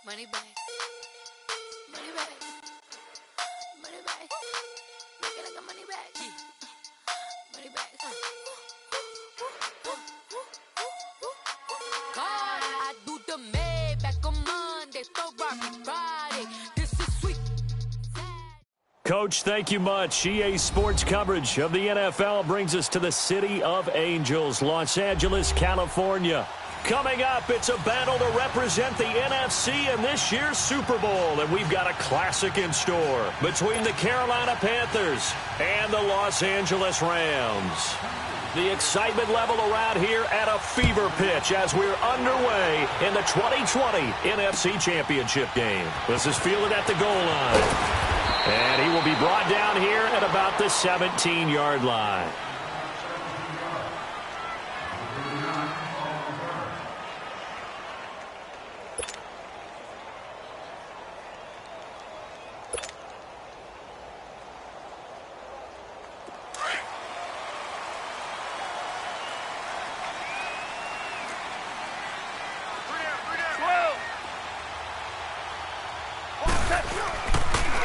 Money back. Money back. Money back. Make it like a money back. Money back. God, I do the Maybach on Monday, Ferrari Friday. This is sweet. Coach, thank you much. EA Sports coverage of the NFL brings us to the City of Angels, Los Angeles, California. Coming up, it's a battle to represent the NFC in this year's Super Bowl, and we've got a classic in store between the Carolina Panthers and the Los Angeles Rams. The excitement level around here at a fever pitch as we're underway in the 2020 NFC Championship game. This is fielded at the goal line, and he will be brought down here at about the 17-yard line.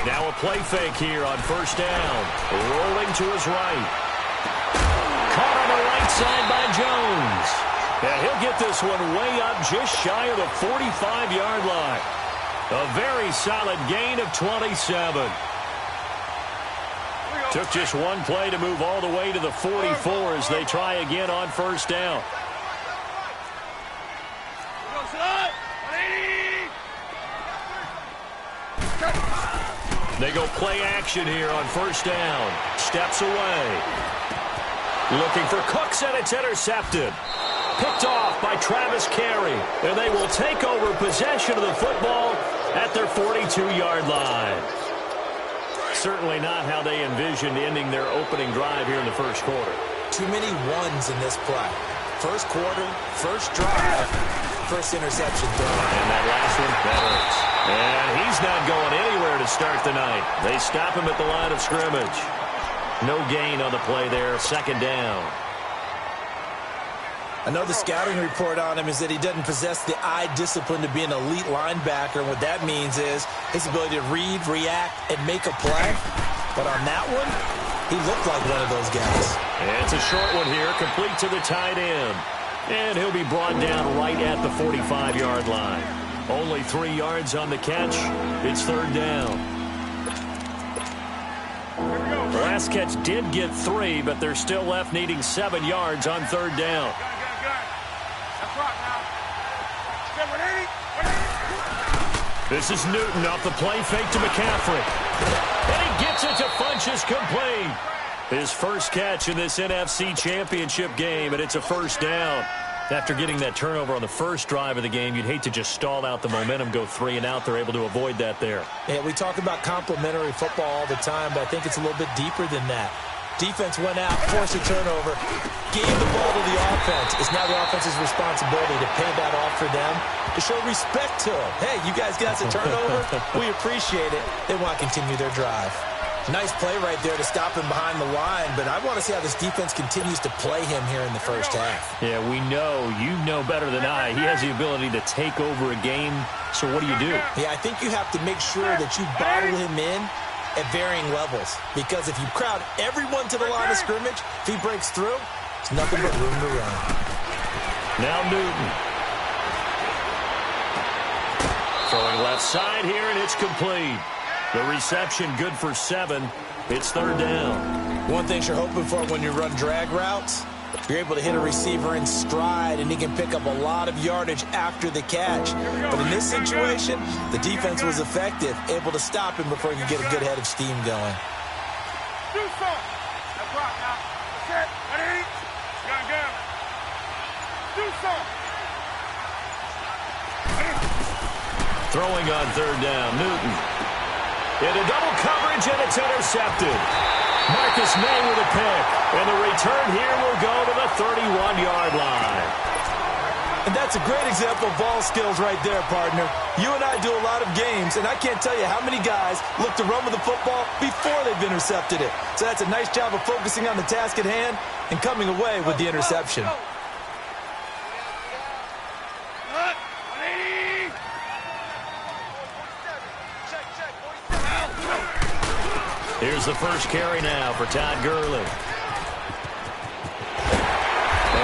Now a play fake here on first down. Rolling to his right. Caught on the right side by Jones. And he'll get this one way up just shy of the 45-yard line. A very solid gain of 27. Took just one play to move all the way to the 44 as they try again on first down. They go play action here on first down. Steps away. Looking for Cooks, and it's intercepted. Picked off by Travis Carey. And they will take over possession of the football at their 42-yard line. Certainly not how they envisioned ending their opening drive here in the first quarter. Too many ones in this play. First quarter, first drive, first interception throw. And that last one, that hurts. And he's not going anywhere to start the night. They stop him at the line of scrimmage. No gain on the play there, second down. I know the scouting report on him is that he doesn't possess the eye discipline to be an elite linebacker. And what that means is his ability to read, react, and make a play. But on that one, he looked like one of those guys. And it's a short one here, complete to the tight end. And he'll be brought down right at the 45-yard line. Only 3 yards on the catch. It's third down. The last catch did get 3, but they're still left needing 7 yards on third down. This is Newton off the play fake to McCaffrey. And he gets it to Funchess complete. His first catch in this NFC Championship game, and it's a first down. After getting that turnover on the first drive of the game, you'd hate to just stall out the momentum, go 3 and out. They're able to avoid that there. Yeah, we talk about complementary football all the time, but I think it's a little bit deeper than that. Defense went out, forced a turnover, gave the ball to the offense. It's now the offense's responsibility to pay that off for them, to show respect to them. Hey, you guys got us a turnover. We appreciate it. They want to continue their drive. Nice play right there to stop him behind the line, but I want to see how this defense continues to play him here in the first half. Yeah, we know. You know better than I. He has the ability to take over a game, so what do you do? Yeah, I think you have to make sure that you bottle him in at varying levels, because if you crowd everyone to the line of scrimmage, if he breaks through, it's nothing but room to run. Now Newton. Throwing left side here, and it's complete. The reception good for 7. It's third down. One thing you're hoping for when you run drag routes, you're able to hit a receiver in stride, and he can pick up a lot of yardage after the catch. But in this situation, the defense was effective, able to stop him before he could get a good head of steam going. Throwing on third down, Newton. Into double coverage, and it's intercepted. Marcus May with a pick. And the return here will go to the 31-yard line. And that's a great example of ball skills right there, partner. You and I do a lot of games, and I can't tell you how many guys look to run with the football before they've intercepted it. So that's a nice job of focusing on the task at hand and coming away with the interception. Here's the first carry now for Todd Gurley. And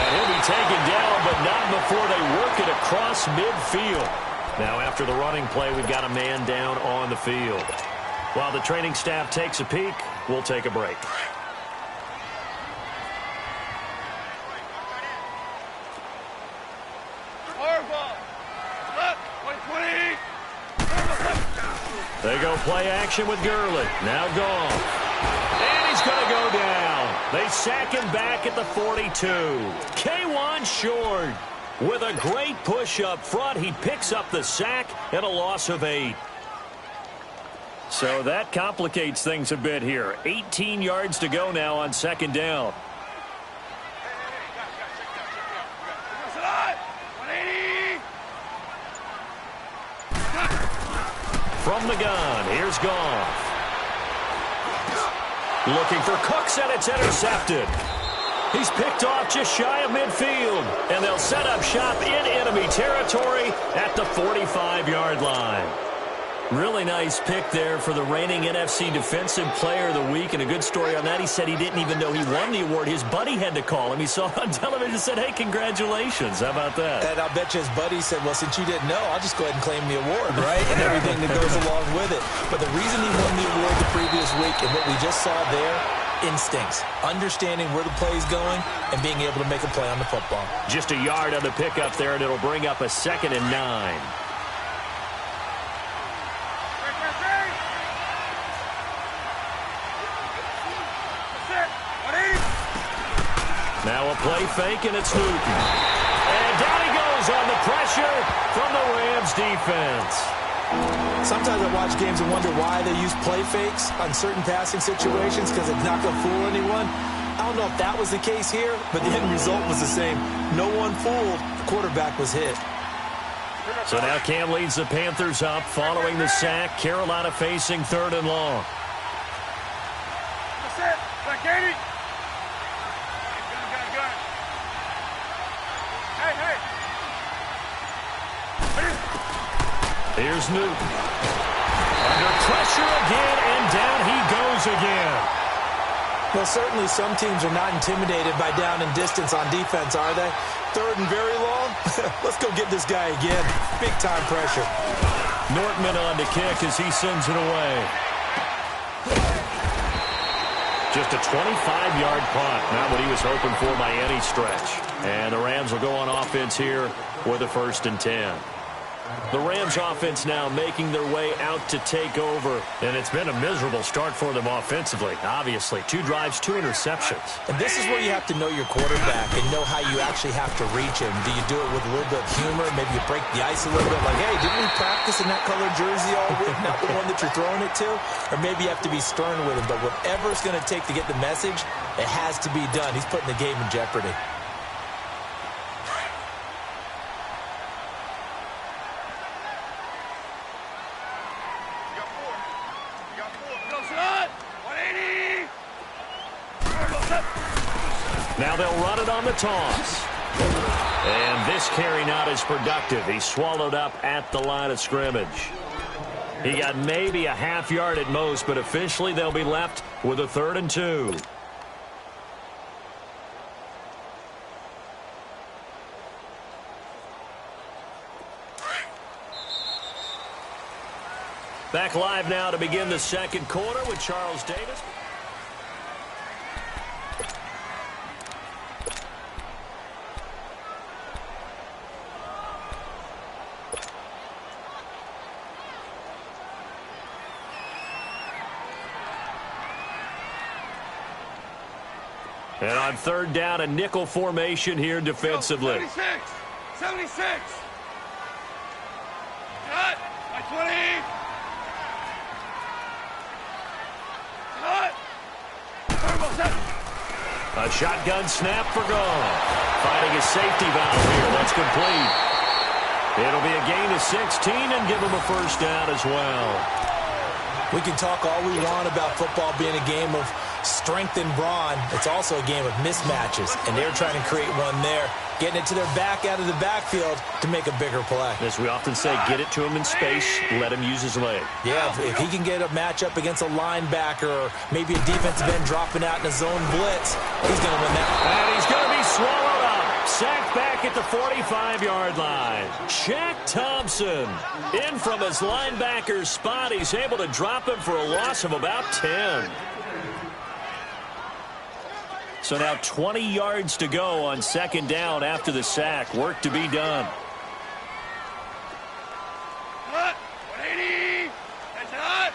he'll be taken down, but not before they work it across midfield. Now after the running play, we've got a man down on the field. While the training staff takes a peek, we'll take a break. They go play action with Gurley. Now gone. And he's going to go down. They sack him back at the 42. K1 short. With a great push up front, he picks up the sack and a loss of 8. So that complicates things a bit here. 18 yards to go now on second down. From the gun, here's Goff. Looking for Cooks, and it's intercepted. He's picked off just shy of midfield, and they'll set up shop in enemy territory at the 45-yard line. Really nice pick there for the reigning NFC Defensive Player of the Week, and a good story on that. He said he didn't even know he won the award. His buddy had to call him. He saw it on television and said, hey, congratulations. How about that? And I'll bet you his buddy said, well, since you didn't know, I'll just go ahead and claim the award, right? And everything that goes along with it. But the reason he won the award the previous week and what we just saw there, instincts, understanding where the play is going, and being able to make a play on the football. Just a yard on the pickup there, and it'll bring up a 2nd and 9. Now a play fake, and it's Newton. And down he goes on the pressure from the Rams defense. Sometimes I watch games and wonder why they use play fakes on certain passing situations because it's not going to fool anyone. I don't know if that was the case here, but the end result was the same. No one fooled. The quarterback was hit. So now Cam leads the Panthers up following the sack. Carolina facing 3rd and long. That's it. Back 80. Here's Newton. Under pressure again, and down he goes again. Well, certainly some teams are not intimidated by down and distance on defense, are they? 3rd and very long? Let's go get this guy again. Big-time pressure. Nortman on to kick as he sends it away. Just a 25-yard punt. Not what he was hoping for by any stretch. And the Rams will go on offense here with a 1st and 10. The Rams offense now making their way out to take over. And it's been a miserable start for them offensively, obviously. 2 drives, 2 interceptions. And this is where you have to know your quarterback and know how you actually have to reach him. Do you do it with a little bit of humor? Maybe you break the ice a little bit like, hey, didn't we practice in that colored jersey all week? Not the one that you're throwing it to? Or maybe you have to be stern with him. But whatever it's going to take to get the message, it has to be done. He's putting the game in jeopardy. Now they'll run it on the toss. And this carry not as productive. He's swallowed up at the line of scrimmage. He got maybe a half yard at most, but officially they'll be left with a 3rd and 2. Back live now to begin the 2nd quarter with Charles Davis. And on 3rd down, a nickel formation here defensively. 76. Cut. By 20. Cut. A shotgun snap for Goff. Finding a safety valve here. That's complete. It'll be a gain of 16 and give him a 1st down as well. We can talk all we want about football being a game of strength and brawn. It's also a game of mismatches, and they're trying to create one there, getting it to their back out of the backfield to make a bigger play. As we often say, get it to him in space, let him use his leg. Yeah, if he can get a matchup against a linebacker or maybe a defensive end dropping out in a zone blitz, he's going to win that. And he's going to be swallowed up. Sacked back at the 45-yard line. Shaq Thompson in from his linebacker spot. He's able to drop him for a loss of about 10. So now 20 yards to go on second down after the sack. Work to be done. Hot. 180. That's hot.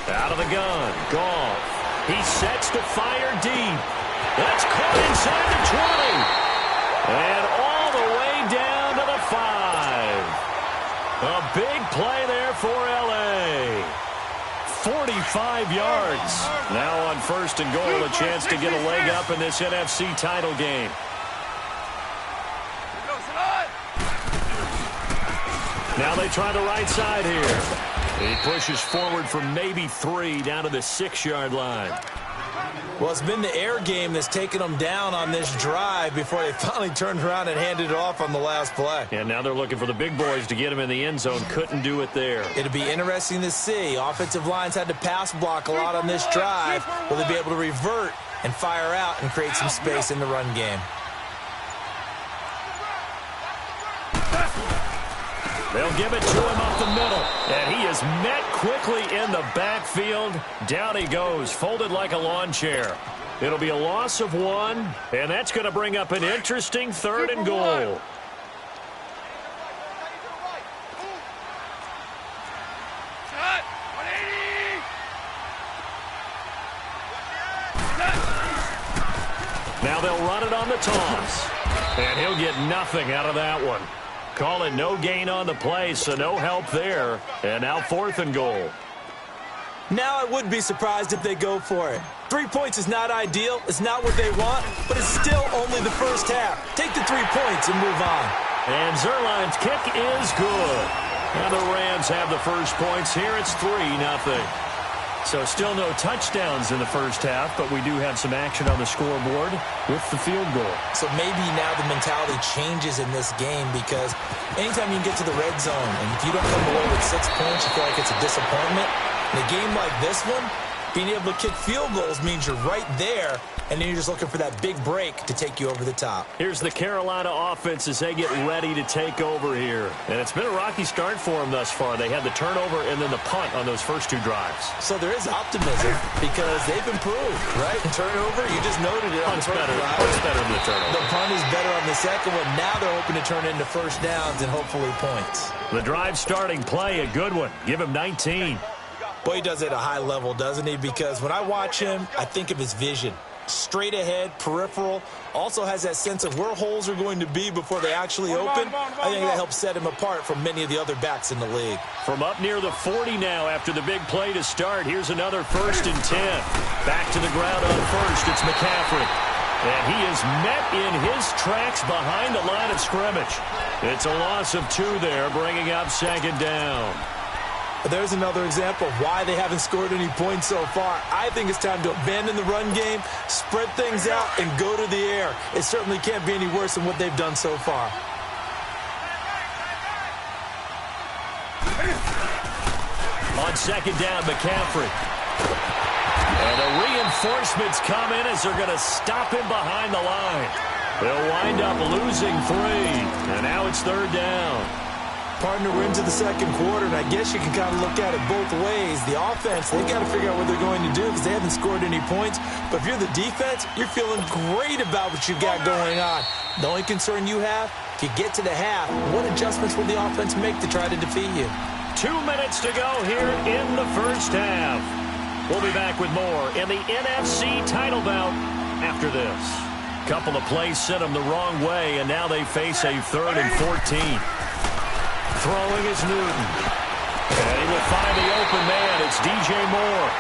Out of the gun. Goff. He sets to fire deep. That's caught inside the 20. And all the way down to the 5. A big play there for L.A. 45 yards. Now on first and goal, a chance to get a leg up in this NFC title game. Now they try the right side here. He pushes forward for maybe 3 down to the 6-yard line. Well, it's been the air game that's taken them down on this drive before they finally turned around and handed it off on the last play. And now they're looking for the big boys to get him in the end zone. Couldn't do it there. It'll be interesting to see. Offensive lines had to pass block a lot on this drive. Will they be able to revert and fire out and create some space in the run game? They'll give it to him up the middle. And he is met quickly in the backfield. Down he goes, folded like a lawn chair. It'll be a loss of 1, and that's going to bring up an interesting third and goal. Shot. 180. Now they'll run it on the toss. And he'll get nothing out of that one. Call it no gain on the play, so no help there. And now 4th and goal. Now I wouldn't be surprised if they go for it. 3 points is not ideal. It's not what they want, but it's still only the first half. Take the 3 points and move on. And Zerline's kick is good. And the Rams have the first points here. It's 3-0. So still no touchdowns in the first half, but we do have some action on the scoreboard with the field goal. So maybe now the mentality changes in this game because anytime you can get to the red zone and if you don't come away with 6 points, you feel like it's a disappointment. In a game like this one, being able to kick field goals means you're right there, and then you're just looking for that big break to take you over the top. Here's the Carolina offense as they get ready to take over here. And it's been a rocky start for them thus far. They had the turnover and then the punt on those first 2 drives. So there is optimism because they've improved, right? Turnover, you just noted it. Punt's better than the turnover. The punt is better on the second one. Now they're hoping to turn into first downs and hopefully points. The drive starting play, a good one. Give him 19. Boy, he does it at a high level, doesn't he? Because when I watch him, I think of his vision. Straight ahead, peripheral, also has that sense of where holes are going to be before they actually open. I think that helps set him apart from many of the other backs in the league. From up near the 40 now after the big play to start, here's another 1st and 10. Back to the ground on first, it's McCaffrey. And he is met in his tracks behind the line of scrimmage. It's a loss of 2 there, bringing up second down. There's another example of why they haven't scored any points so far. I think it's time to abandon the run game, spread things out, and go to the air. It certainly can't be any worse than what they've done so far. On second down, McCaffrey. And the reinforcements come in as they're going to stop him behind the line. They'll wind up losing 3. And now it's 3rd down. Partner, we're into the second quarter, and I guess you can kind of look at it both ways. The offense, they've got to figure out what they're going to do because they haven't scored any points. But if you're the defense, you're feeling great about what you've got going on. The only concern you have, if you get to the half, what adjustments will the offense make to try to defeat you? 2 minutes to go here in the first half. We'll be back with more in the NFC title bout after this. Couple of plays sent them the wrong way, and now they face a 3rd and 14. Throwing is Newton. And he will find the open man. It's DJ Moore.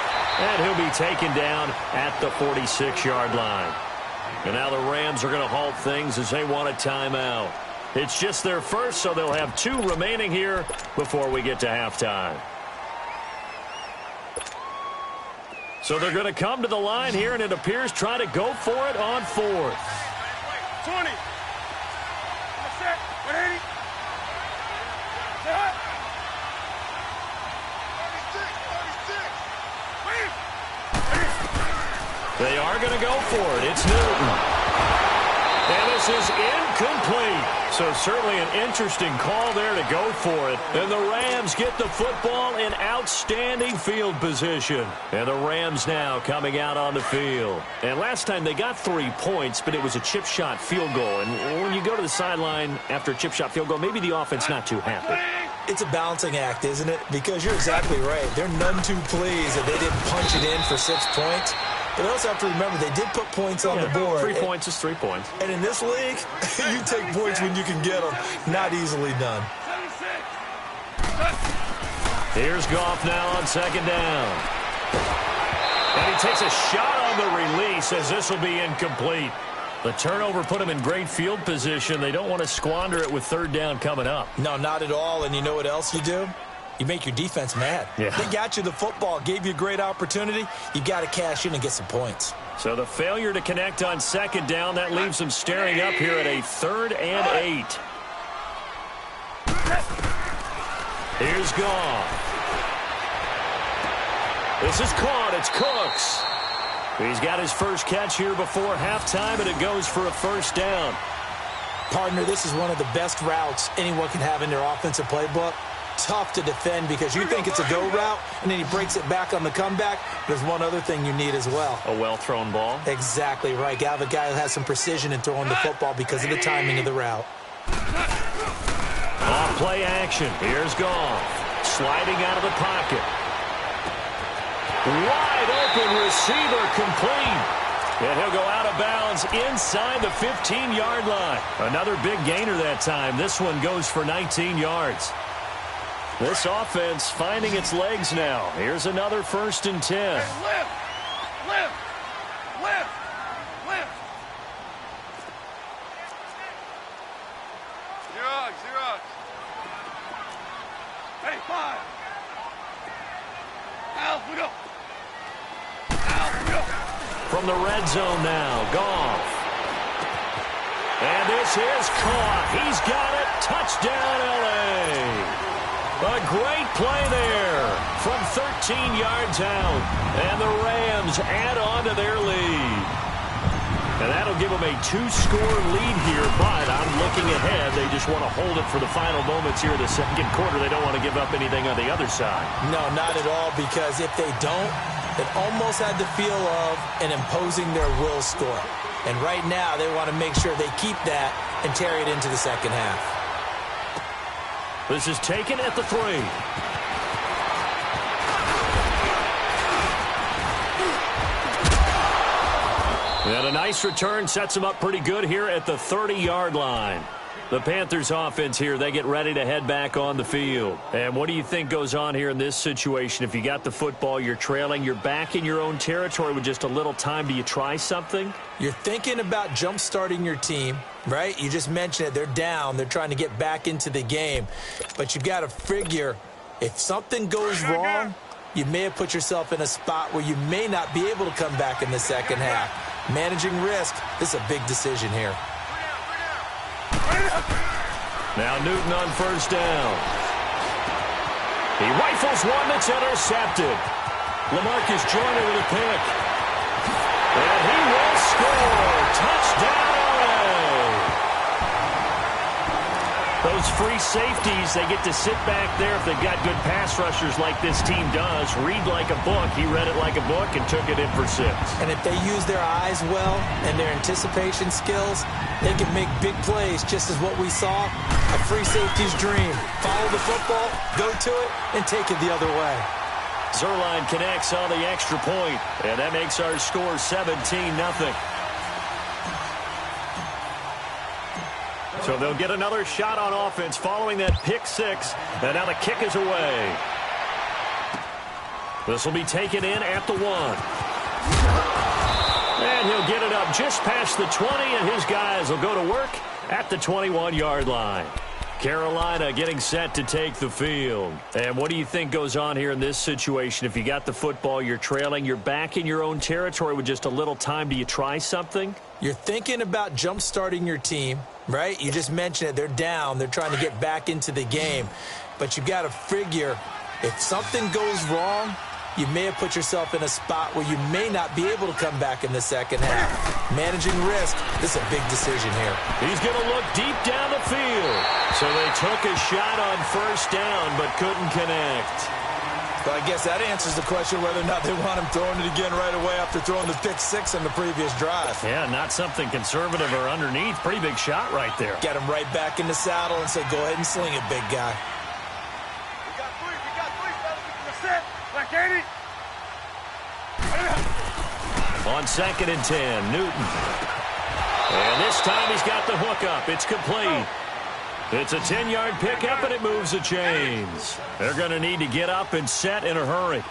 And he'll be taken down at the 46-yard line. And now the Rams are going to halt things as they want a timeout. It's just their first, so they'll have 2 remaining here before we get to halftime. So they're going to come to the line here, and it appears try to go for it on fourth. 20. Set. 180. Set. 36. They are going to go for it. It's Newton. And this is incomplete. So certainly an interesting call there to go for it. And the Rams get the football in outstanding field position. And the Rams now coming out on the field. And last time they got 3 points, but it was a chip shot field goal. And when you go to the sideline after a chip shot field goal, maybe the offense not too happy. It's a balancing act, isn't it? Because you're exactly right. They're none too pleased that they didn't punch it in for 6 points. But also have to remember, they did put points on the board. 3 points is 3 points. And in this league, you take points when you can get them. Not easily done. Here's Goff now on second down. And he takes a shot on the release as this will be incomplete. The turnover put him in great field position. They don't want to squander it with third down coming up. No, not at all. And you know what else you do? You make your defense mad. Yeah. They got you the football, gave you a great opportunity. You got to cash in and get some points. So the failure to connect on second down, that leaves them staring up here at a 3rd and 8. Here's Goff. This is caught. It's Cooks. He's got his first catch here before halftime, and it goes for a first down. Partner, this is one of the best routes anyone can have in their offensive playbook. Tough to defend because you think it's a go route, and then he breaks it back on the comeback. There's one other thing you need as well. A well-thrown ball. Exactly right. You have a guy who has some precision in throwing the football because of the timing of the route. Off play action. Here's Goff. Sliding out of the pocket. Wide open receiver complete. And he'll go out of bounds inside the 15-yard line. Another big gainer that time. This one goes for 19 yards. This offense finding its legs now. Here's another 1st and 10. Lift. Lift. Lift. Lift. Xerox. Hey, 5. Al, we go. From the red zone now, Goff. And this is caught. He's got it. Touchdown, L.A. A great play there from 13 yards out. And the Rams add on to their lead. And that'll give them a 2-score lead here, but I'm looking ahead. They just want to hold it for the final moments here in the second quarter. They don't want to give up anything on the other side. No, not at all, because if they don't, it almost had the feel of an imposing their will score. And right now, they want to make sure they keep that and carry it into the second half. This is taken at the 3. And a nice return sets them up pretty good here at the 30-yard line. The Panthers offense here, they get ready to head back on the field. And what do you think goes on here in this situation? If you got the football, you're trailing, you're back in your own territory with just a little time. Do you try something? You're thinking about jump-starting your team, right? You just mentioned it. They're down. They're trying to get back into the game. But you've got to figure, if something goes wrong, you may have put yourself in a spot where you may not be able to come back in the second half. Managing risk, this is a big decision here. Now Newton on first down. He rifles one that's intercepted. LaMarcus Joyner with a pick. And he will score. Touchdown, LA. Those free safeties, they get to sit back there if they've got good pass rushers like this team does. Read like a book. He read it like a book and took it in for 6. And if they use their eyes well and their anticipation skills, they can make big plays, just as what we saw, a free safety's dream. Follow the football, go to it, and take it the other way. Zuerlein connects on the extra point, and that makes our score 17-0. So they'll get another shot on offense following that pick 6, and now the kick is away. This will be taken in at the 1. And he'll get it up just past the 20, and his guys will go to work at the 21-yard line. Carolina getting set to take the field. And what do you think goes on here in this situation? If you got the football, you're trailing, you're back in your own territory with just a little time. Do you try something? You're thinking about jump-starting your team, right? You just mentioned it. They're down. They're trying to get back into the game. But you got to figure if something goes wrong, you may have put yourself in a spot where you may not be able to come back in the second half. Managing risk, this is a big decision here. He's going to look deep down the field. So they took a shot on first down but couldn't connect. But I guess that answers the question whether or not they want him throwing it again right away after throwing the pick six on the previous drive. Yeah, not something conservative or underneath. Pretty big shot right there. Get him right back in the saddle and say, go ahead and sling it, big guy. We got three, fellas. Set. Like 80. On 2nd and 10, Newton. And this time he's got the hook up. It's complete. It's a 10-yard pickup, and it moves the chains. They're going to need to get up and set in a hurry.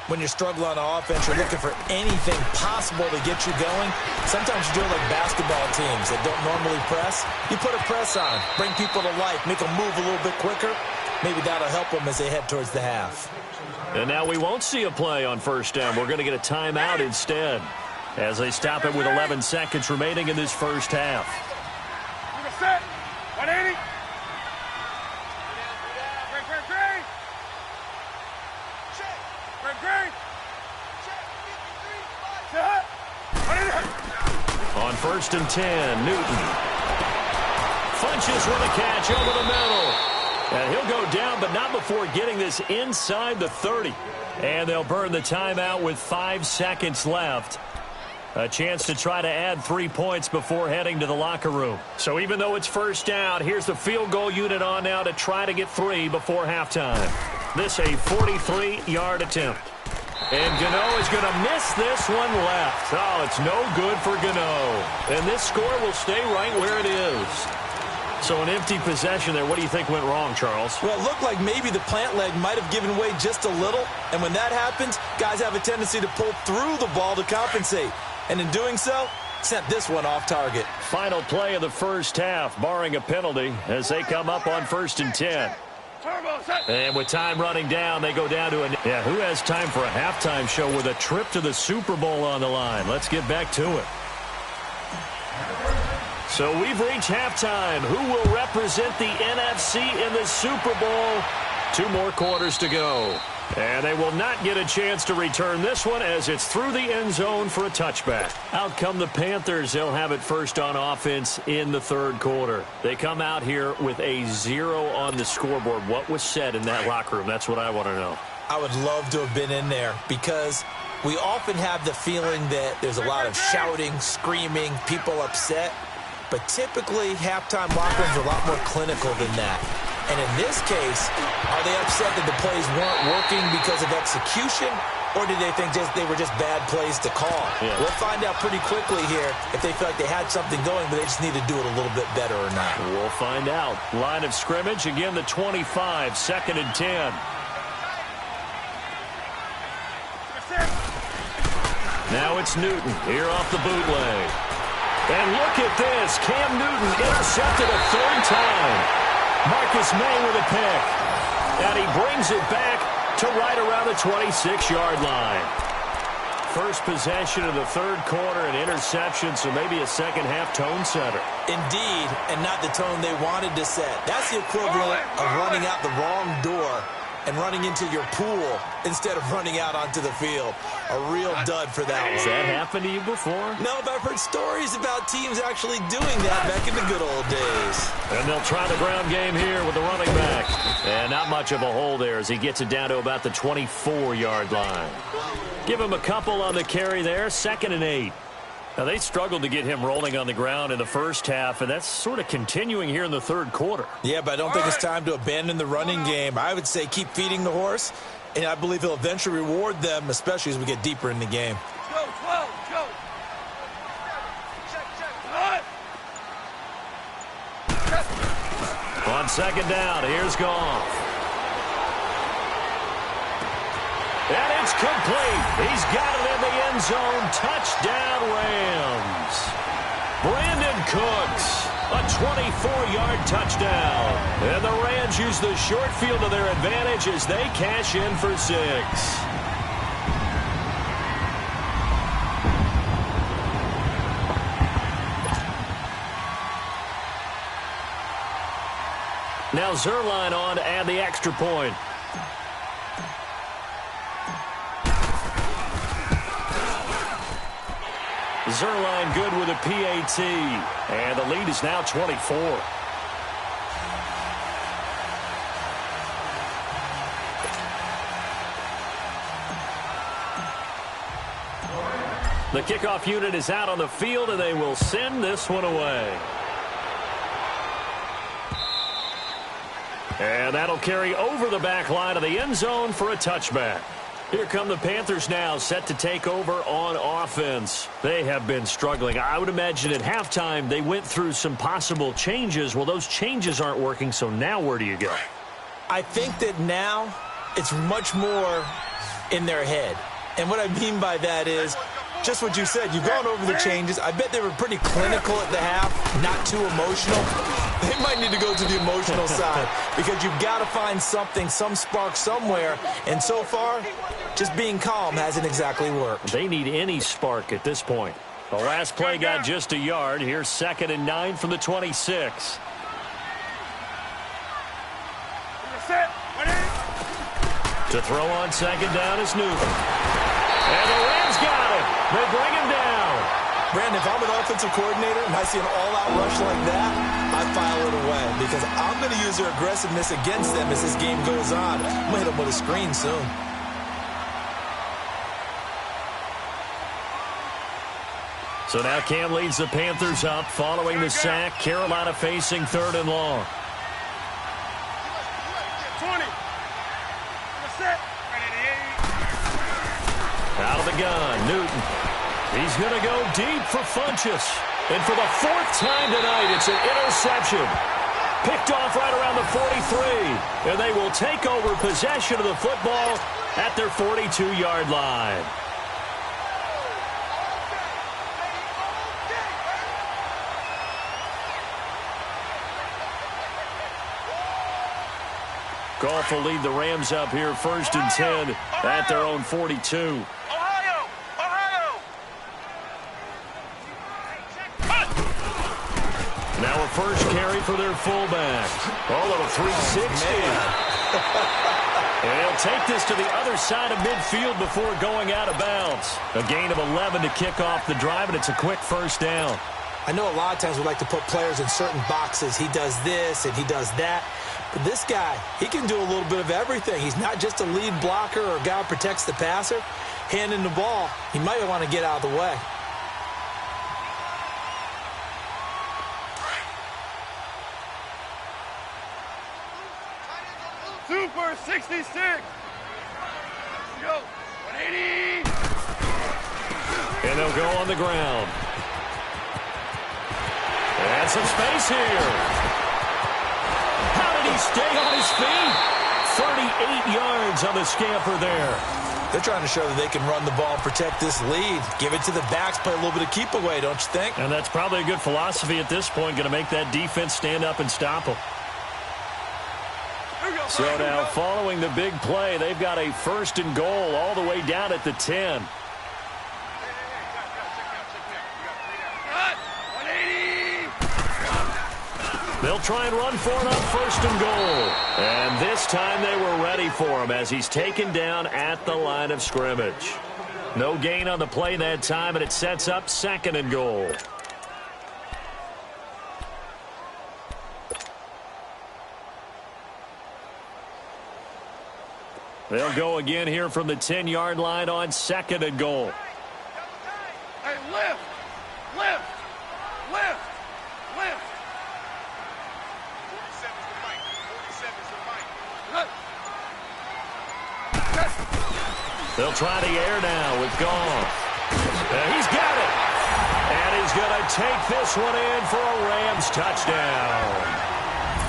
When you're struggling on offense, you're looking for anything possible to get you going. Sometimes you do it like basketball teams that don't normally press. You put a press on, bring people to life, make them move a little bit quicker. Maybe that'll help them as they head towards the half. And now we won't see a play on first down. We're going to get a timeout instead as they stop it with 11 seconds remaining in this first half. We're set. 180. On 1st and 10, Newton. Funches with a catch over the middle. And he'll go down, but not before getting this inside the 30. And they'll burn the timeout with 5 seconds left. A chance to try to add 3 points before heading to the locker room. So even though it's first down, here's the field goal unit on now to try to get 3 before halftime. This a 43-yard attempt. And Gano is going to miss this one left. Oh, it's no good for Gano. And this score will stay right where it is. So an empty possession there. What do you think went wrong, Charles? Well, it looked like maybe the plant leg might have given way just a little. And when that happens, guys have a tendency to pull through the ball to compensate. And in doing so, sent this one off target. Final play of the first half, barring a penalty, as they come up on 1st and 10. And with time running down, they go down to who has time for a halftime show with a trip to the Super Bowl on the line? Let's get back to it. So we've reached halftime. Who will represent the NFC in the Super Bowl? 2 more quarters to go. And they will not get a chance to return this one as it's through the end zone for a touchback. Out come the Panthers. They'll have it first on offense in the 3rd quarter. They come out here with a 0 on the scoreboard. What was said in that locker room? That's what I want to know. I would love to have been in there because we often have the feeling that there's a lot of shouting, screaming, people upset. But typically, halftime locker rooms are a lot more clinical than that. And in this case, are they upset that the plays weren't working because of execution, or did they think they were just bad plays to call? Yeah. We'll find out pretty quickly here if they feel like they had something going, but they just need to do it a little bit better or not. We'll find out. Line of scrimmage, again, the 25, 2nd and 10. Now it's Newton here off the bootleg. And look at this. Cam Newton intercepted a 3rd time. Marcus May with a pick. And he brings it back to right around the 26-yard line. First possession of the 3rd quarter, an interception, so maybe a second-half tone setter. Indeed, and not the tone they wanted to set. That's the equivalent of running out the wrong door and running into your pool instead of running out onto the field. A real dud for that one. Has that happened to you before? No, but I've heard stories about teams actually doing that back in the good old days. And they'll try the ground game here with the running back. And not much of a hole there as he gets it down to about the 24-yard line. Give him a couple on the carry there, 2nd and 8. Now, they struggled to get him rolling on the ground in the first half, and that's sort of continuing here in the 3rd quarter. Yeah, but I don't think it's time to abandon the running game. I would say keep feeding the horse, and I believe he'll eventually reward them, especially as we get deeper in the game. Go, 12, go. On 2nd down, here's Goff. And it's complete. He's got it in the end zone. Touchdown, Rams. Brandon Cooks A 24-yard touchdown. And the Rams use the short field to their advantage as they cash in for 6. Now Zerline on to add the extra point. Zerline good with a PAT. And the lead is now 24. The kickoff unit is out on the field, and they will send this one away. And that'll carry over the back line of the end zone for a touchback. Here come the Panthers now, set to take over on offense. They have been struggling. I would imagine at halftime they went through some possible changes. Well, those changes aren't working, so now where do you go? I think that now it's much more in their head. And what I mean by that is just what you said. You've gone over the changes. I bet they were pretty clinical at the half, not too emotional. They might need to go to the emotional side because you've got to find something, some spark somewhere. And so far, just being calm hasn't exactly worked. They need any spark at this point. The last play got just a yard. Here's 2nd and 9 from the 26. To throw on 2nd down is Newton. And the Rams got it. They bring him down. Brandon, if I'm an offensive coordinator and I see an all-out rush like that, I file it away because I'm going to use their aggressiveness against them as this game goes on. I'm going to hit them with a screen soon. So now Cam leads the Panthers up following the sack. Carolina facing 3rd and long. 20. Out of the gun, Newton. He's going to go deep for Funchess. And for the 4th time tonight, it's an interception. Picked off right around the 43. And they will take over possession of the football at their 42-yard line. Goff will lead the Rams up here 1st and 10 at their own 42. Now a first carry for their fullback. Oh, little 360. And he'll take this to the other side of midfield before going out of bounds. A gain of 11 to kick off the drive, and it's a quick 1st down. I know a lot of times we like to put players in certain boxes. He does this and he does that. But this guy, he can do a little bit of everything. He's not just a lead blocker or a guy who protects the passer. Handing the ball, he might want to get out of the way. Super 66. Let's go. 180. And they'll go on the ground. And some space here. How did he stay on his feet? 38 yards on the scamper there. They're trying to show that they can run the ball and protect this lead. Give it to the backs, play a little bit of keep away, don't you think? And that's probably a good philosophy at this point, going to make that defense stand up and stop them. So now, following the big play, they've got a 1st and goal all the way down at the 10. They'll try and run for it on 1st and goal. And this time they were ready for him as he's taken down at the line of scrimmage. No gain on the play that time, and it sets up 2nd and goal. They'll go again here from the 10-yard line on 2nd and goal. Hey, lift! Lift! Lift! Lift! 47's the mic. 47's the mic. They'll try the air now with Goff. He's got it. And he's going to take this one in for a Rams touchdown.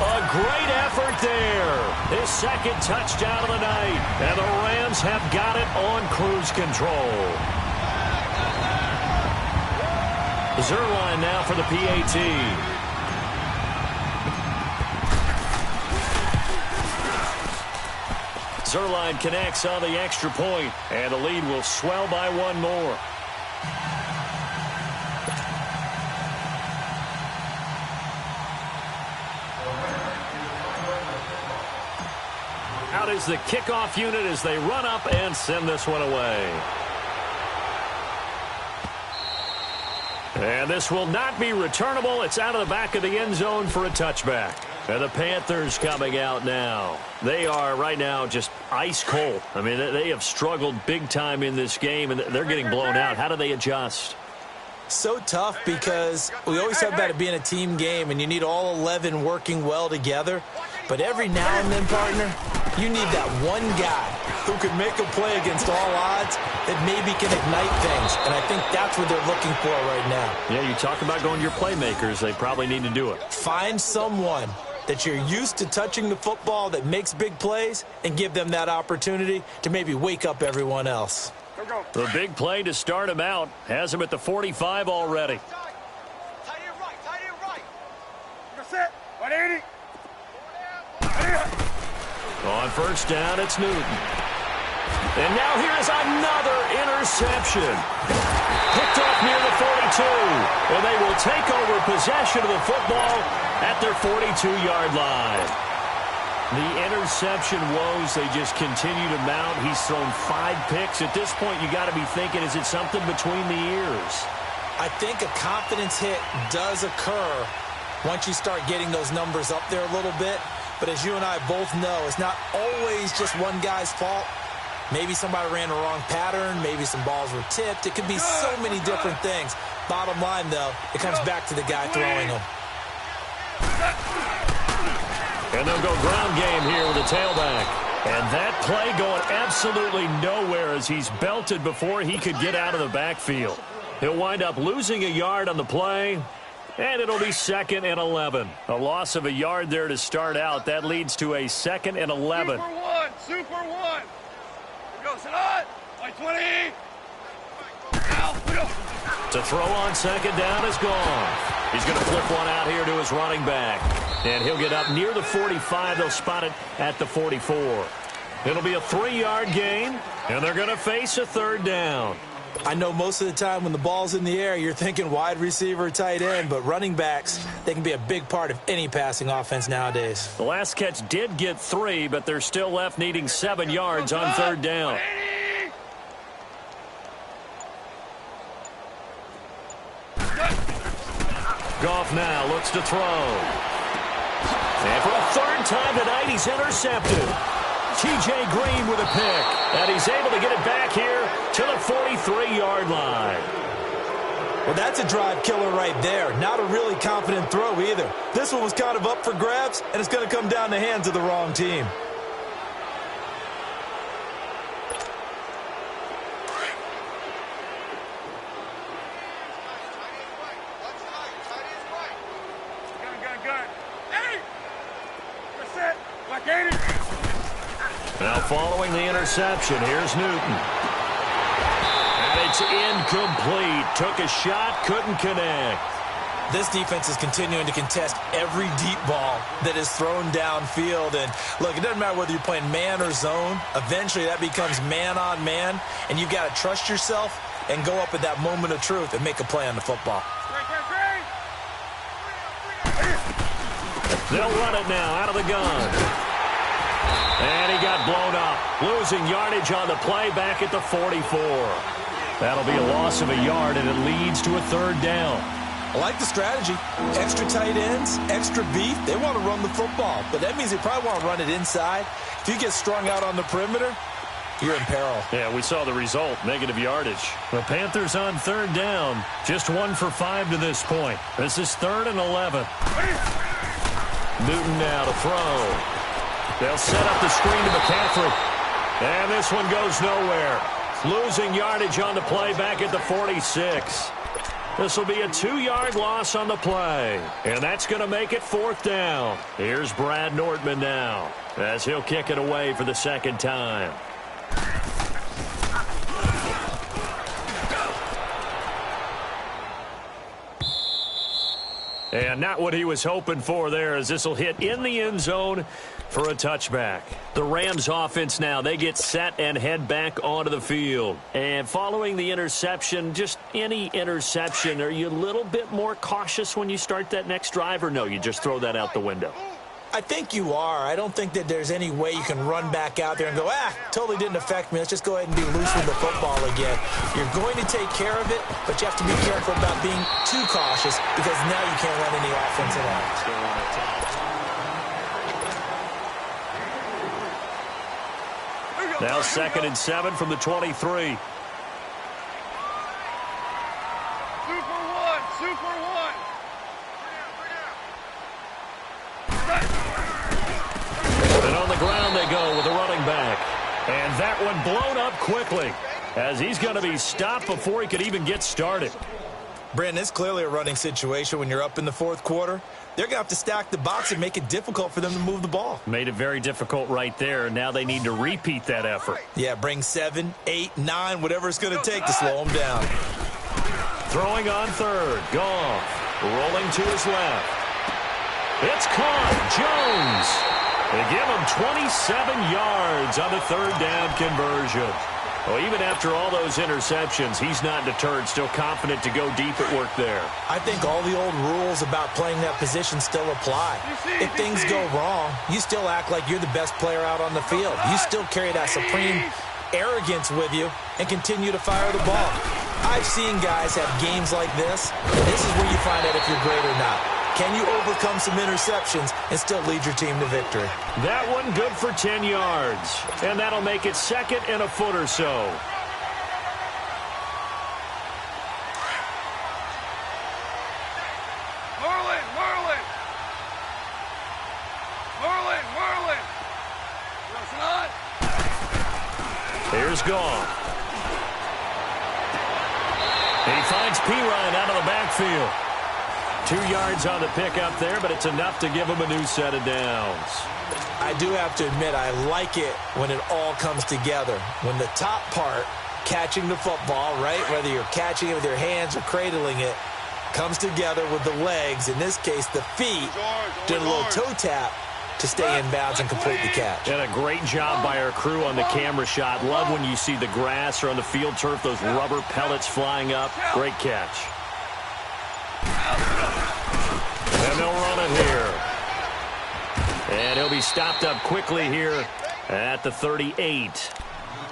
A great effort there. His 2nd touchdown of the night. And the Rams have got it on cruise control. Zerline now for the PAT. Zuerlein connects on the extra point, and the lead will swell by one more. Out is the kickoff unit as they run up and send this one away. And this will not be returnable. It's out of the back of the end zone for a touchback. And the Panthers coming out now. They are right now just ice cold. I mean, they have struggled big time in this game, and they're getting blown out. How do they adjust? So tough because we always talk about it being a team game, and you need all 11 working well together. But every now and then, partner, you need that one guy who can make a play against all odds that maybe can ignite things. And I think that's what they're looking for right now. Yeah, you talk about going to your playmakers. They probably need to do it. Find someone that you're used to touching the football that makes big plays and give them that opportunity to maybe wake up everyone else. The big play to start him out has him at the 45 already. Tight end right. You're set. 180. On first down, it's Newton. And now here is another interception. Picked off near the 42. And they will take over possession of the football at their 42-yard line. The interception woes, they just continue to mount. He's thrown 5 picks. At this point, you got to be thinking, is it something between the ears? I think a confidence hit does occur once you start getting those numbers up there a little bit. But as you and I both know, it's not always just one guy's fault. Maybe somebody ran the wrong pattern. Maybe some balls were tipped. It could be so many different things. Bottom line, though, it comes back to the guy throwing them. And they'll go ground game here with a tailback. And that play going absolutely nowhere as he's belted before he could get out of the backfield. He'll wind up losing a yard on the play. And it'll be 2nd and 11. A loss of a yard there to start out. That leads to a 2nd and 11. Super one. Here goes it on. 20. To throw on 2nd down is gone. He's going to flip one out here to his running back. And he'll get up near the 45. They'll spot it at the 44. It'll be a 3-yard gain. And they're going to face a 3rd down. I know most of the time when the ball's in the air, you're thinking wide receiver, tight end, but running backs, they can be a big part of any passing offense nowadays. The last catch did get 3, but they're still left needing 7 yards on 3rd down. Goff now looks to throw. And for the 3rd time tonight, he's intercepted. T.J. Green with a pick, and he's able to get it back here to the 43-yard line. Well, that's a drive killer right there. Not a really confident throw either. This one was kind of up for grabs, and it's going to come down the hands of the wrong team. Gun. Hey! You're set. 80. Now following the interception, here's Newton. And it's incomplete. Took a shot, couldn't connect. This defense is continuing to contest every deep ball that is thrown downfield. And look, it doesn't matter whether you're playing man or zone. Eventually that becomes man on man. And you've got to trust yourself and go up at that moment of truth and make a play on the football. They'll run it now out of the gun. And he got blown up. Losing yardage on the play back at the 44. That'll be a loss of a yard, and it leads to a 3rd down. I like the strategy. Extra tight ends, extra beef. They want to run the football, but that means they probably want to run it inside. If you get strung out on the perimeter, you're in peril. Yeah, we saw the result, negative yardage. The Panthers on 3rd down, just 1 for 5 to this point. This is 3rd and 11. Newton now to throw. They'll set up the screen to McCaffrey. And this one goes nowhere. Losing yardage on the play back at the 46. This will be a 2-yard loss on the play. And that's going to make it 4th down. Here's Brad Nortman now as he'll kick it away for the 2nd time. And not what he was hoping for there, as this will hit in the end zone for a touchback. The Rams offense now, they get set and head back onto the field. And following the interception, just any interception, are you a little bit more cautious when you start that next drive, or no, you just throw that out the window? I think you are. I don't think that there's any way you can run back out there and go, totally didn't affect me. Let's just go ahead and be loose with the football again. You're going to take care of it, but you have to be careful about being too cautious because now you can't run any offense at all. Now 2nd and 7 from the 23. Super one, super one. And on the ground they go with a running back. And that one blown up quickly as he's going to be stopped before he could even get started. Brandon, it's clearly a running situation when you're up in the fourth quarter. They're going to have to stack the box and make it difficult for them to move the ball. Made it very difficult right there. Now they need to repeat that effort. Yeah, bring 7, 8, 9, whatever it's going to take to slow them down. Throwing on third. Goff rolling to his left. It's caught. Jones. They give him 27 yards on the third down conversion. Well, even after all those interceptions, he's not deterred, still confident to go deep at work there. I think all the old rules about playing that position still apply. If things go wrong, you still act like you're the best player out on the field. You still carry that supreme arrogance with you and continue to fire the ball. I've seen guys have games like this, and this is where you find out if you're great or not. Can you overcome some interceptions and still lead your team to victory? That one good for 10 yards. And that'll make it 2nd and a foot or so. Merlin. Listen on. Here's Goff. He finds Pirine out of the backfield. 2 yards on the pickup there, but it's enough to give him a new set of downs. I do have to admit, I like it when it all comes together. When the top part, catching the football, right, whether you're catching it with your hands or cradling it, comes together with the legs, in this case the feet, doing a little toe tap to stay in bounds and complete the catch. And a great job by our crew on the camera shot. Love when you see the grass or on the field turf, those rubber pellets flying up. Great catch. And they'll run it here. And he'll be stopped up quickly here at the 38.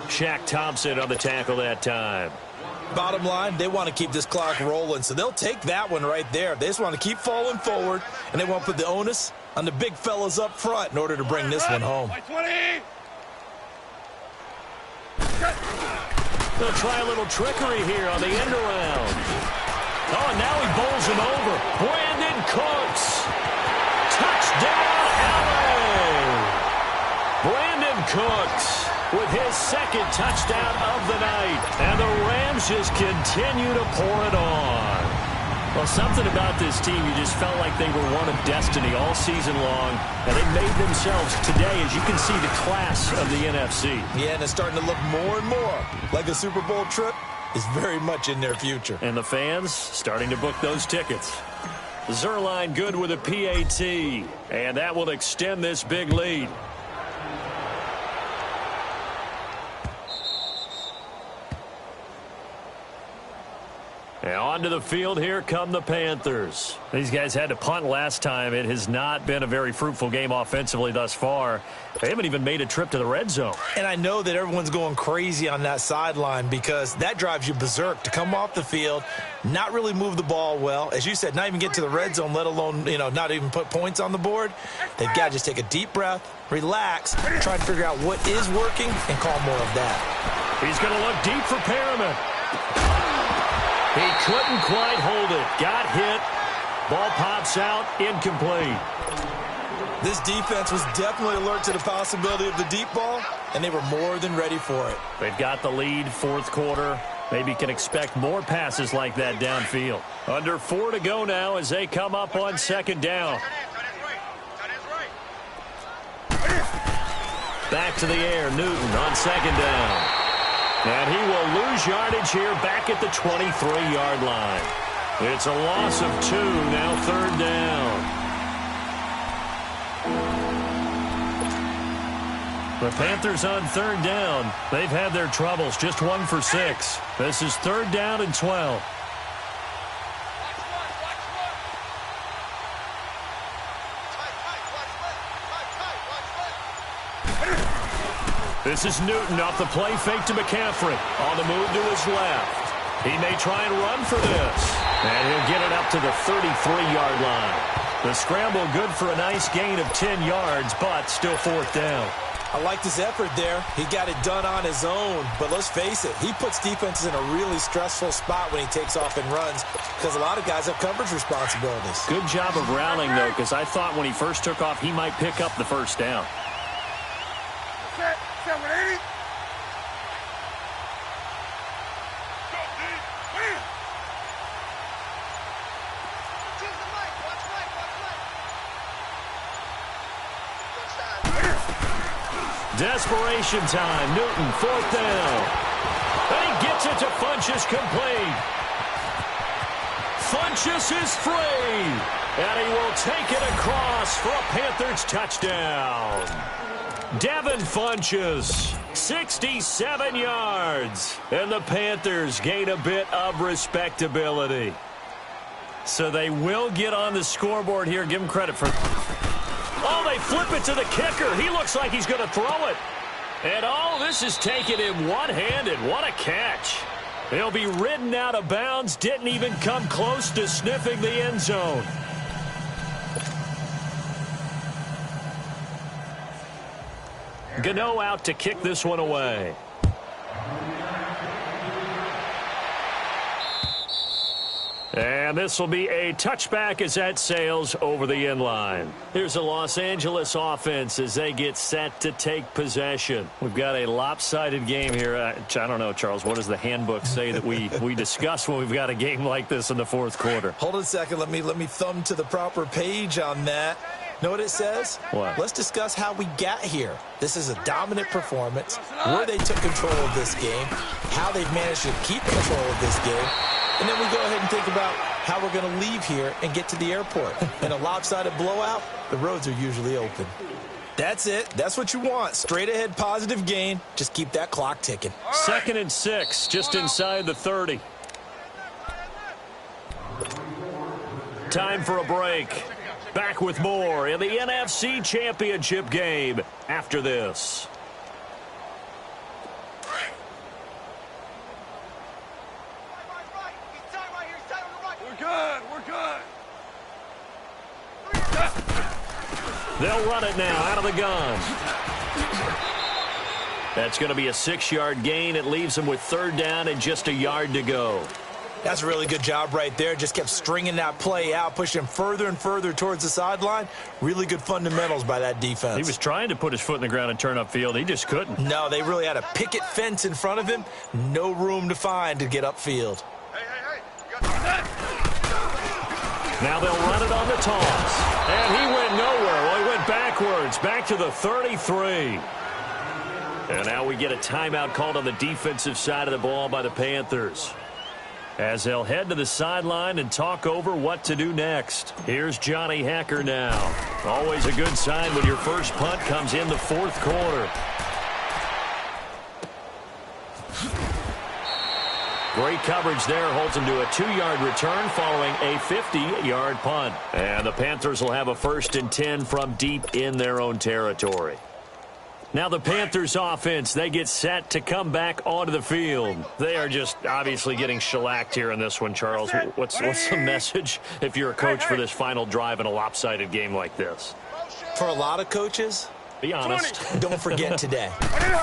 Shaq Thompson on the tackle that time. Bottom line, they want to keep this clock rolling, so they'll take that one right there. They just want to keep falling forward, and they want to put the onus on the big fellas up front in order to bring this one home. They'll try a little trickery here on the end around. Oh, and now he bowls him over. Brandon Cooks. Touchdown, LA. Brandon Cooks with his 2nd touchdown of the night. And the Rams just continue to pour it on. Well, something about this team, you just felt like they were one of destiny all season long. And they made themselves today, as you can see, the class of the NFC. Yeah, and it's starting to look more and more like a Super Bowl trip is very much in their future. And the fans starting to book those tickets. Zerline good with a PAT. And that will extend this big lead. And onto the field, here come the Panthers. These guys had to punt last time. It has not been a very fruitful game offensively thus far. They haven't even made a trip to the red zone. And I know that everyone's going crazy on that sideline because that drives you berserk to come off the field, not really move the ball well. As you said, not even get to the red zone, let alone, not even put points on the board. They've got to just take a deep breath, relax, try to figure out what is working, and call more of that. He's going to look deep for Perriman. He couldn't quite hold it. Got hit. Ball pops out. Incomplete. This defense was definitely alert to the possibility of the deep ball, and they were more than ready for it. They've got the lead, fourth quarter. Maybe can expect more passes like that downfield. Under 4 to go now as they come up on 2nd down. Back to the air. Newton on 2nd down. And he will lose yardage here back at the 23-yard line. It's a loss of 2, now 3rd down. The Panthers on third down. They've had their troubles, just 1 for 6. This is third down and 12. This is Newton off the play fake to McCaffrey. On the move to his left. He may try and run for this. And he'll get it up to the 33-yard line. The scramble good for a nice gain of 10 yards, but still fourth down. I like this effort there. He got it done on his own. But let's face it, he puts defenses in a really stressful spot when he takes off and runs because a lot of guys have coverage responsibilities. Good job of rallying, though, because I thought when he first took off, he might pick up the first down. Set 180. Desperation time. Newton, fourth down. And he gets it to Funchess complete. Funchess is free. And he will take it across for a Panthers touchdown. Devin Funchess, 67 yards. And the Panthers gain a bit of respectability. So they will get on the scoreboard here. Give them credit for... Oh, they flip it to the kicker. He looks like he's going to throw it. And all this is taken in one-handed. What a catch. He'll be ridden out of bounds. Didn't even come close to sniffing the end zone. Gano out to kick this one away. And this will be a touchback as that sails over the end line. Here's the Los Angeles offense as they get set to take possession. We've got a lopsided game here. I don't know, Charles, what does the handbook say that we discuss when we've got a game like this in the fourth quarter? Hold on a second. Let me thumb to the proper page on that. Know what it says? What? Let's discuss how we got here. This is a dominant performance, where they took control of this game, how they've managed to keep control of this game, and then we go ahead and think about how we're going to leave here and get to the airport. In a lopsided blowout, the roads are usually open. That's it. That's what you want. Straight ahead positive gain. Just keep that clock ticking. 2nd and 6, just inside the 30. Time for a break. Back with more in the NFC Championship game after this. We're good. We're good. They'll run it now out of the gun. That's going to be a 6-yard gain. It leaves them with third down and just a yard to go. That's a really good job right there. Just kept stringing that play out, pushing him further and further towards the sideline. Really good fundamentals by that defense. He was trying to put his foot in the ground and turn upfield. He just couldn't. No, they really had a picket fence in front of him. No room to find to get upfield. Hey. You got that? Now they'll run it on the toss. And he went nowhere. Well, he went backwards, back to the 33. And now we get a timeout called on the defensive side of the ball by the Panthers, as they'll head to the sideline and talk over what to do next. Here's Johnny Hacker now. Always a good sign when your first punt comes in the fourth quarter. Great coverage there. Holds him to a 2-yard return following a 50-yard punt. And the Panthers will have a 1st and 10 from deep in their own territory. Now the Panthers offense, they get set to come back onto the field. They are just obviously getting shellacked here in this one, Charles. What's the message if you're a coach for this final drive in a lopsided game like this? For a lot of coaches, be honest. Don't forget today.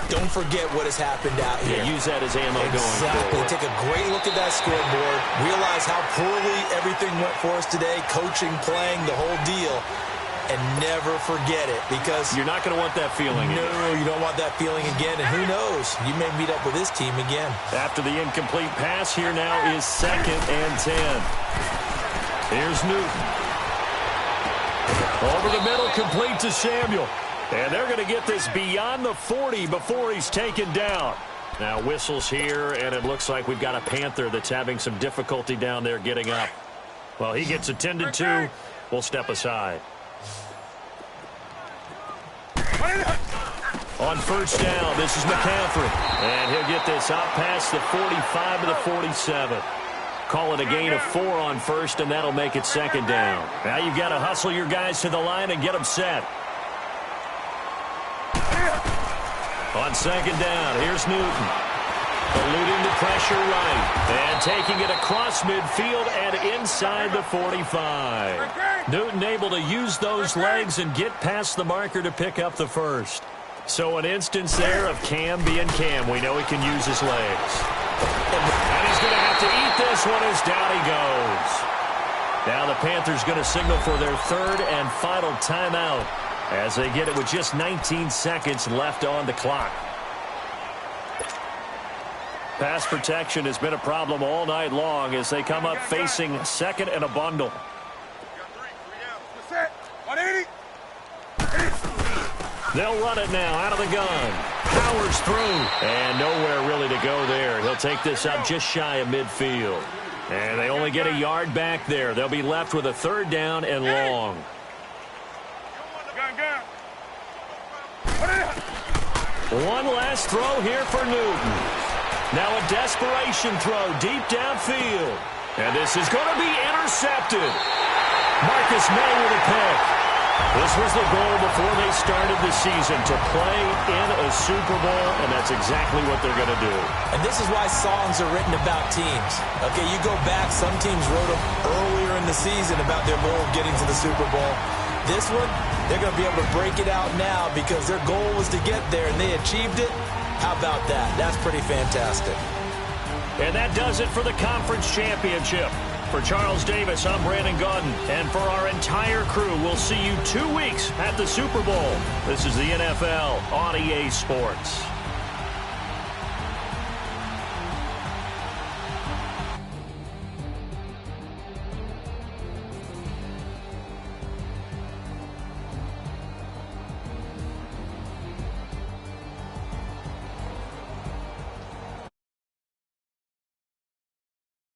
Don't forget what has happened out here. Yeah, use that as ammo going forward. Take a great look at that scoreboard. Realize how poorly everything went for us today. Coaching, playing, the whole deal. And never forget it, because you're not going to want that feeling again. No, you don't want that feeling again. And who knows? You may meet up with this team again. After the incomplete pass, here now is 2nd and 10. Here's Newton. Over the middle, complete to Samuel. And they're going to get this beyond the 40 before he's taken down. Now whistles here, and it looks like we've got a Panther that's having some difficulty down there getting up. Well, he gets attended to. We'll step aside. On first down, this is McCaffrey. And he'll get this out past the 45 to the 47. Call it a gain of 4 on first, and that'll make it second down. Now you've got to hustle your guys to the line and get them set. On second down, here's Newton. Eluding the pressure right. And taking it across midfield and inside the 45. Newton able to use those legs and get past the marker to pick up the first. So an instance there of Cam being Cam. We know he can use his legs. And he's going to have to eat this one as down he goes. Now the Panthers going to signal for their third and final timeout as they get it with just 19 seconds left on the clock. Pass protection has been a problem all night long as they come up facing second and a bundle. They'll run it now out of the gun. Powers through. And nowhere really to go there. He'll take this up just shy of midfield. And they only get a yard back there. They'll be left with a third down and long. One last throw here for Newton. Now a desperation throw deep downfield. And this is going to be intercepted. Marcus May with a pick. This was the goal before they started the season, to play in a Super Bowl, and that's exactly what they're going to do. And this is why songs are written about teams. Okay, you go back, some teams wrote them earlier in the season about their goal of getting to the Super Bowl. This one, they're going to be able to break it out now because their goal was to get there, and they achieved it. How about that? That's pretty fantastic. And that does it for the conference championship. For Charles Davis, I'm Brandon Gaudin. And for our entire crew, we'll see you 2 weeks at the Super Bowl. This is the NFL on EA Sports.